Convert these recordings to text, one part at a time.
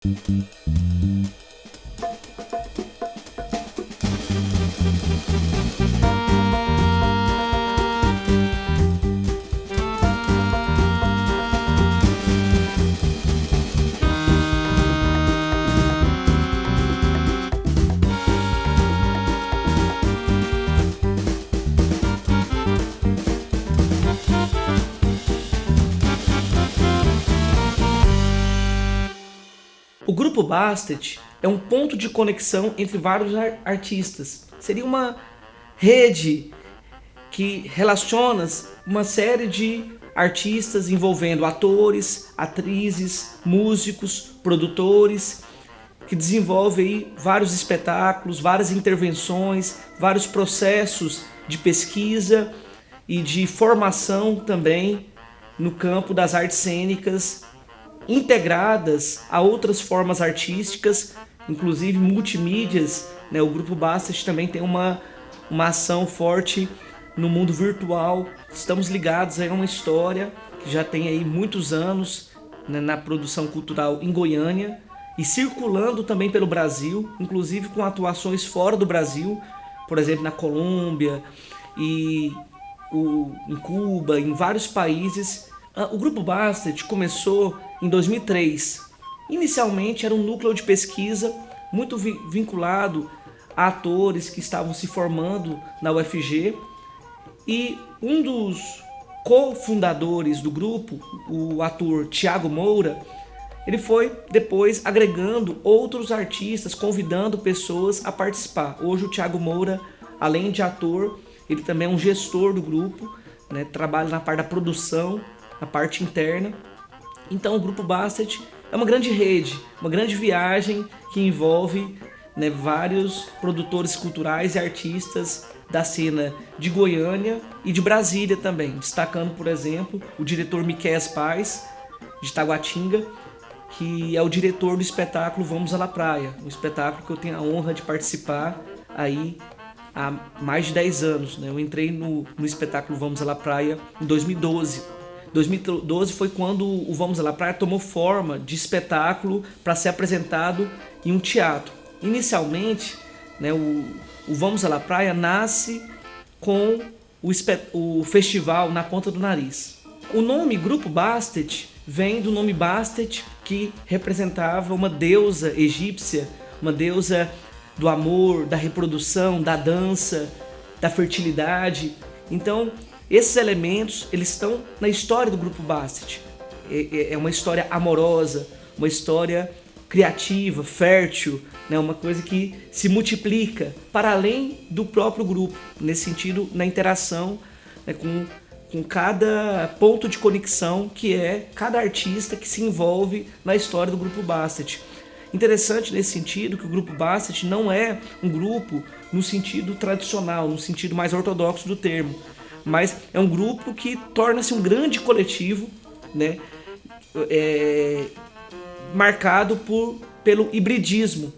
O Grupo Bastet é um ponto de conexão entre vários artistas. Seria uma rede que relaciona uma série de artistas envolvendo atores, atrizes, músicos, produtores, que desenvolve aí vários espetáculos, várias intervenções, vários processos de pesquisa e de formação também no campo das artes cênicas, integradas a outras formas artísticas, inclusive multimídias, né? O Grupo Bastet também tem uma ação forte no mundo virtual. Estamos ligados a uma história que já tem aí muitos anos, né, na produção cultural em Goiânia e circulando também pelo Brasil, inclusive com atuações fora do Brasil, por exemplo, na Colômbia e em Cuba, em vários países. O Grupo Bastet começou em 2003. Inicialmente era um núcleo de pesquisa muito vinculado a atores que estavam se formando na UFG, e um dos cofundadores do grupo, o ator Thiago Moura, ele foi depois agregando outros artistas, convidando pessoas a participar. Hoje o Thiago Moura, além de ator, ele também é um gestor do grupo, né? Trabalha na parte da produção, na parte interna. Então o Grupo Bastet é uma grande rede, uma grande viagem que envolve, né, vários produtores culturais e artistas da cena de Goiânia e de Brasília também, destacando, por exemplo, o diretor Miquéias Paz, de Taguatinga, que é o diretor do espetáculo Vamos à La Praia, um espetáculo que eu tenho a honra de participar aí há mais de 10 anos. Né? Eu entrei no espetáculo Vamos à La Praia em 2012. 2012 foi quando o Vamos à La Praia tomou forma de espetáculo para ser apresentado em um teatro. Inicialmente, né, o Vamos à La Praia nasce com o festival Na Ponta do Nariz. O nome Grupo Bastet vem do nome Bastet, que representava uma deusa egípcia, uma deusa do amor, da reprodução, da dança, da fertilidade. Então, esses elementos, eles estão na história do Grupo Bastet. É uma história amorosa, uma história criativa, fértil, né? Uma coisa que se multiplica para além do próprio grupo, nesse sentido, na interação, né, com cada ponto de conexão que é cada artista que se envolve na história do Grupo Bastet. Interessante nesse sentido que o Grupo Bastet não é um grupo no sentido tradicional, no sentido mais ortodoxo do termo, mas é um grupo que torna-se um grande coletivo, né, marcado pelo hibridismo.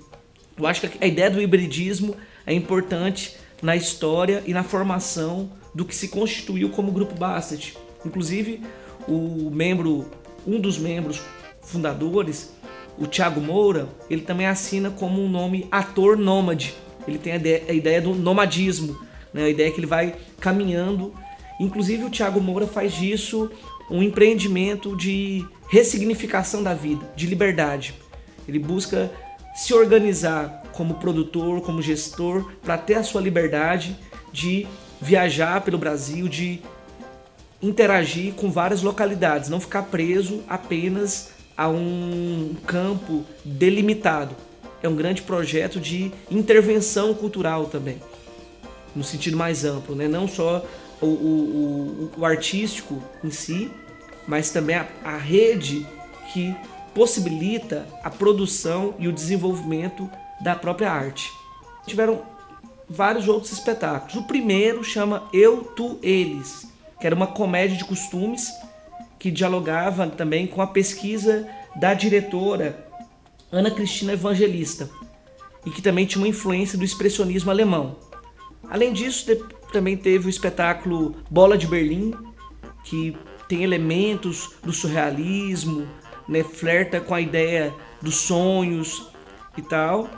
Eu acho que a ideia do hibridismo é importante na história e na formação do que se constituiu como Grupo Bastet. Inclusive, um dos membros fundadores, o Thiago Moura, ele também assina como um nome ator nômade. Ele tem a ideia do nomadismo, né? A ideia que ele vai caminhando. Inclusive, o Thiago Moura faz disso um empreendimento de ressignificação da vida, de liberdade. Ele busca se organizar como produtor, como gestor, para ter a sua liberdade de viajar pelo Brasil, de interagir com várias localidades, não ficar preso apenas a um campo delimitado. É um grande projeto de intervenção cultural também, no sentido mais amplo, né? Não só o artístico em si, mas também a rede que possibilita a produção e o desenvolvimento da própria arte. Tiveram vários outros espetáculos. O primeiro chama Eu, Tu, Eles, que era uma comédia de costumes que dialogava também com a pesquisa da diretora Ana Cristina Evangelista e que também tinha uma influência do expressionismo alemão. Além disso, também teve o espetáculo Bola de Berlim, que tem elementos do surrealismo, né, flerta com a ideia dos sonhos e tal.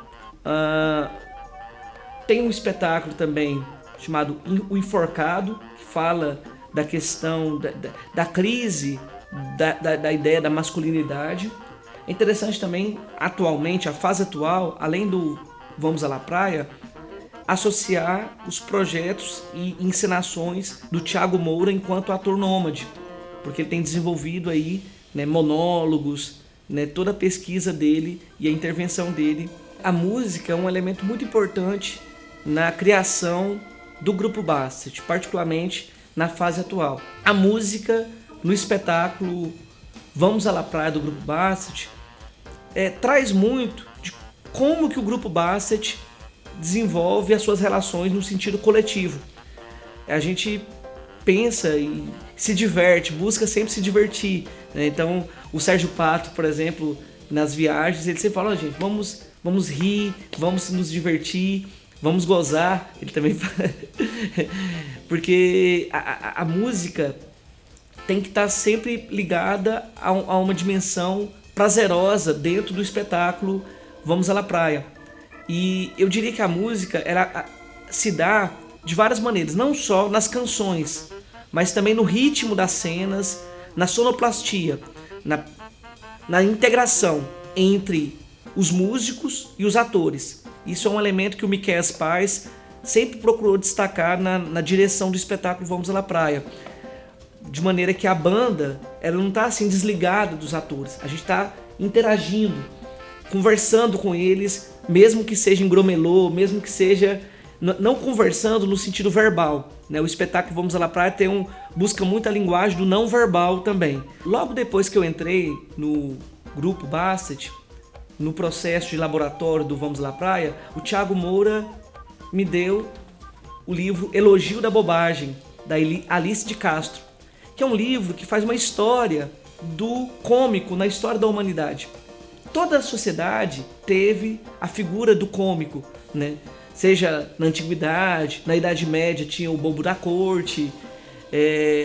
Tem um espetáculo também chamado O Enforcado, que fala da questão da crise da ideia da masculinidade. É interessante também, atualmente, a fase atual, além do Vamos à La Praia, associar os projetos e encenações do Thiago Moura enquanto ator nômade, porque ele tem desenvolvido aí, né, monólogos, né, toda a pesquisa dele e a intervenção dele. A música é um elemento muito importante na criação do Grupo Bastet, particularmente na fase atual. A música no espetáculo Vamos à La Praia do Grupo Bastet traz muito de como que o Grupo Bastet desenvolve as suas relações no sentido coletivo. A gente pensa e se diverte, busca sempre se divertir, né? Então o Sérgio Pato, por exemplo, nas viagens, ele sempre fala, gente, vamos rir, vamos nos divertir, vamos gozar. Ele também fala porque a música tem que estar sempre ligada a uma dimensão prazerosa dentro do espetáculo Vamos à La Praia. E eu diria que a música ela se dá de várias maneiras, não só nas canções, mas também no ritmo das cenas, na sonoplastia, na integração entre os músicos e os atores. Isso é um elemento que o Miquéas Paz sempre procurou destacar na direção do espetáculo Vamos à La Praia. De maneira que a banda ela não está assim desligada dos atores. A gente está interagindo, conversando com eles, mesmo que seja em gromelô, mesmo que seja não conversando no sentido verbal, né? O espetáculo Vamos à La Praia busca muito a linguagem do não verbal também. Logo depois que eu entrei no Grupo Bastet, no processo de laboratório do Vamos à La Praia, o Thiago Moura me deu o livro Elogio da Bobagem, da Alice de Castro, que é um livro que faz uma história do cômico na história da humanidade. Toda a sociedade teve a figura do cômico, né? Seja na antiguidade, na Idade Média tinha o bobo da corte,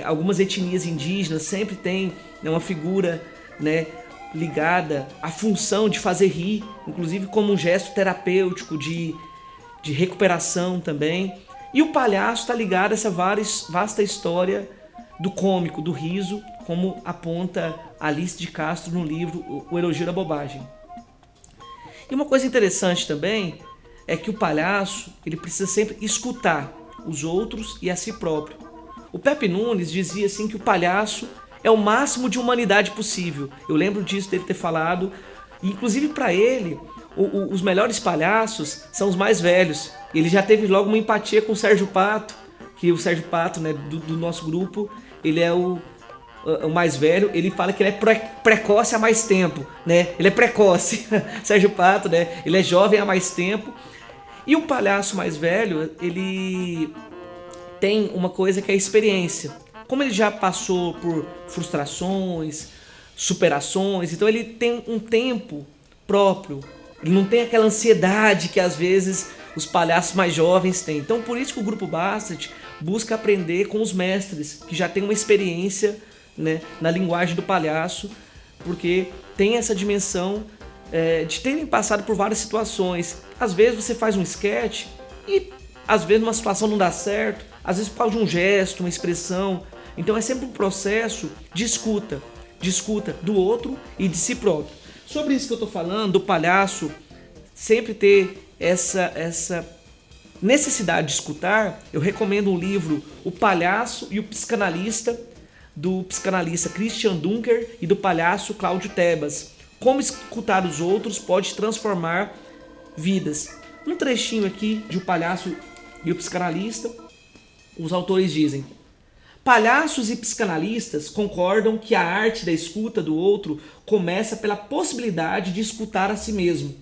algumas etnias indígenas sempre tem, né, uma figura, né, ligada à função de fazer rir, inclusive como um gesto terapêutico de recuperação também. E o palhaço está ligado a essa vasta história do cômico, do riso, como aponta Alice de Castro no livro O Elogio da Bobagem. E uma coisa interessante também é que o palhaço ele precisa sempre escutar os outros e a si próprio. O Pepe Nunes dizia assim que o palhaço é o máximo de humanidade possível. Eu lembro disso dele ter falado. Inclusive para ele, os melhores palhaços são os mais velhos. Ele já teve logo uma empatia com o Sérgio Pato, que o Sérgio Pato, né, do nosso grupo, ele é o mais velho. Ele fala que ele é precoce há mais tempo, né? Ele é precoce, Sérgio Pato, né? Ele é jovem há mais tempo. E o palhaço mais velho, ele tem uma coisa que é a experiência. Como ele já passou por frustrações, superações, então ele tem um tempo próprio. Ele não tem aquela ansiedade que às vezes os palhaços mais jovens têm. Então por isso que o Grupo Bastet busca aprender com os mestres que já têm uma experiência, né, na linguagem do palhaço, porque tem essa dimensão de terem passado por várias situações. Às vezes você faz um sketch e às vezes uma situação não dá certo, às vezes por causa de um gesto, uma expressão. Então é sempre um processo de escuta do outro e de si próprio. Sobre isso que eu estou falando, do palhaço sempre ter essa necessidade de escutar, eu recomendo um livro, O Palhaço e o Psicanalista, do psicanalista Christian Dunker e do palhaço Cláudio Tebas. Como escutar os outros pode transformar vidas. Um trechinho aqui de O Palhaço e o Psicanalista, os autores dizem: palhaços e psicanalistas concordam que a arte da escuta do outro começa pela possibilidade de escutar a si mesmo.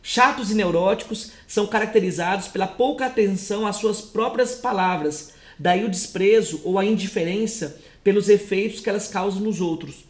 Chatos e neuróticos são caracterizados pela pouca atenção às suas próprias palavras, daí o desprezo ou a indiferença pelos efeitos que elas causam nos outros.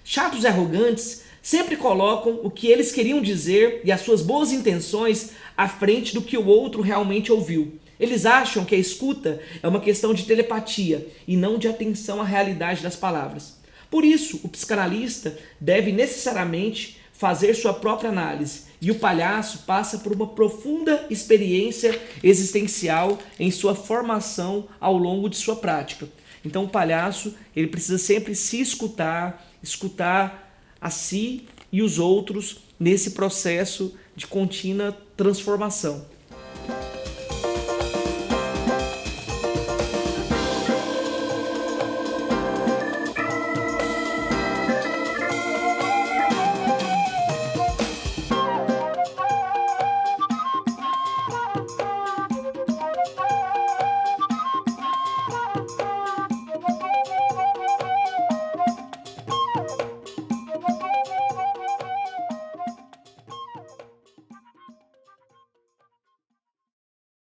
Chatos e arrogantes sempre colocam o que eles queriam dizer e as suas boas intenções à frente do que o outro realmente ouviu. Eles acham que a escuta é uma questão de telepatia e não de atenção à realidade das palavras. Por isso, o psicanalista deve necessariamente fazer sua própria análise. E o palhaço passa por uma profunda experiência existencial em sua formação ao longo de sua prática. Então o palhaço, ele precisa sempre se escutar a si e os outros nesse processo de contínua transformação.